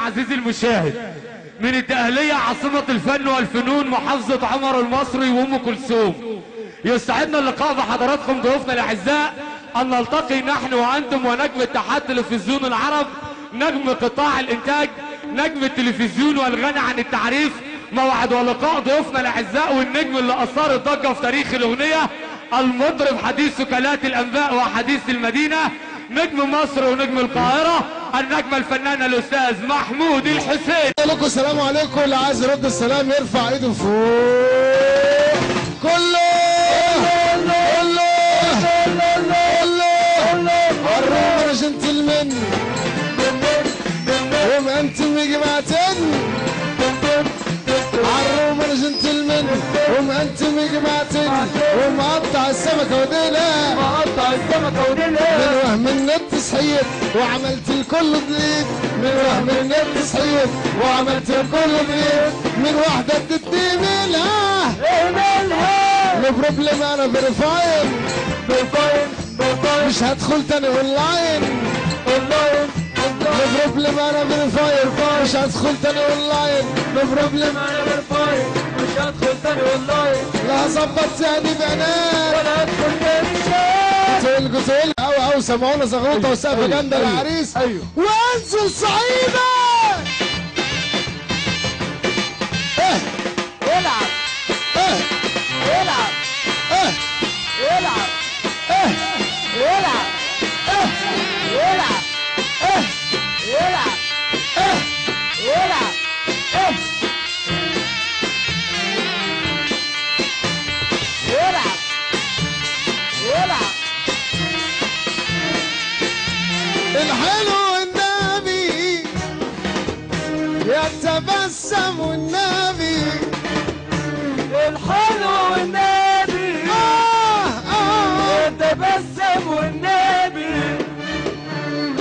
عزيزي المشاهد، من الدقهلية عاصمة الفن والفنون محافظة عمر المصري وام كلثوم. يسعدنا اللقاء بحضراتكم ضيوفنا الاعزاء، ان نلتقي نحن وانتم ونجم اتحاد تلفزيون العرب، نجم قطاع الانتاج، نجم التلفزيون والغني عن التعريف. موعد ولقاء ضيوفنا الاعزاء والنجم اللي اثار الضجه في تاريخ الاغنيه، المطرب حديث وكالات الانباء وحديث المدينه، نجم مصر ونجم القاهره، النجم الفنان الاستاذ محمود الحسين. لكم السلام عليكم. اللي عايز يرد السلام يرفع ايده فوق. كله الروم جنتلمان ومأنتم يا جماعتين، عالروم جنتلمان ومأنتم يا جماعتين، ومقطع السمكة وديلها من وهم النت صحيت وعملت الكل ضليت، من وهم النت صحيت وعملت الكل ضليت، من واحدة ادتني مالها نو بروبلم انا فيريفاين مش هدخل تاني اونلاين، نو بروبلم انا فيريفاين مش هدخل تاني اونلاين، نو بروبلم انا فيريفاين مش هدخل تاني اونلاين، لا هظبط تاني بنات ولا هدخل تاني شات. قلت او سمعونا زغروطه وسقفه جامده للعريس وانزل صعيده. العب العب العب العب العب العب العب العب العب الحلو النبي يتبسم والنبي، الحلو النبي يتبسم والنبي،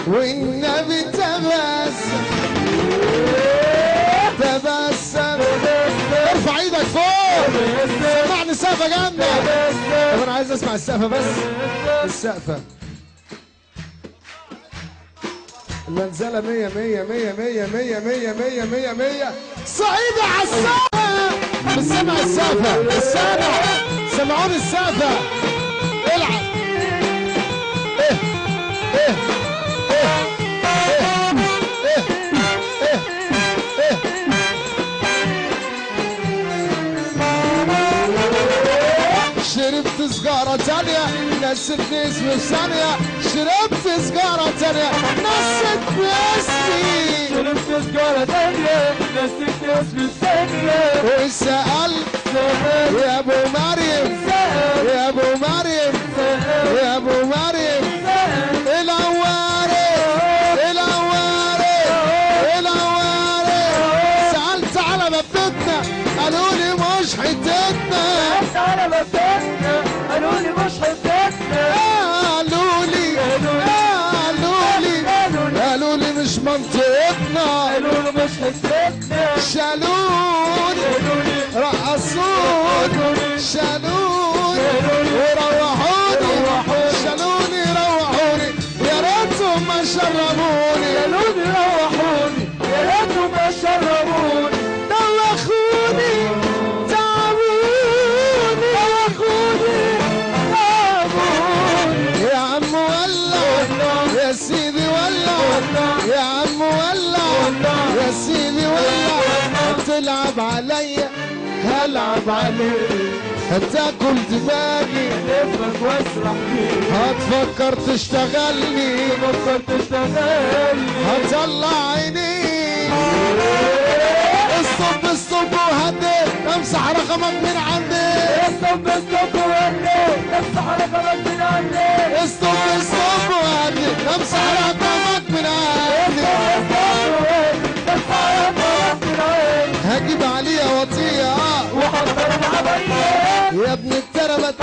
والنبي تبسم ارفع ايدك فوق سمعني سقفه جامده. طب انا عايز اسمع السقفه بس، السقفه المنزله 100 100 100 100 100 100 100 100 100 صعيدة على السقفه. مش سامع السقفه، مش سامع، سمعوني السقفه. العب شربت سجارة تانية نسيتني اسمي في ثانية، شربت سجارة تانية نسيتني اسمي، شربت سجارة تانية نسيتني اسمي في ثانية، وسألت يا ابو مريم يا ابو مريم يا ابو مريم العواري سألت على مبدتنا قالوا لي مش حتتنا، على مبدأنا قالوا لي مش حتتنا، قالوا لي مش منطقتنا، قالوا لي مش حتتنا، شالوني رقصوني شالوني وروحوني شالوني روحوني يا ريتهم ما شربوني، قالوا لي روحوني يا ريتهم ما شربوني، دوخوني تعبوني يا عم ولع يا سيدي ولع يا عم ولع يا سيدي ولع، هتلعب عليا هلعب عليك، هتاكل دماغي افرج واسرح فيك، هتفكر تشتغلني تفكر تشتغلني، هطلع عينيك الصب وهدي امسح رقمك من عندي، استوب وهدي امسح رقمك من عندي، الصب وهدي امسح رقمك من عندي، هجيب عليها وطيه وحضر العباية يا ابن التربت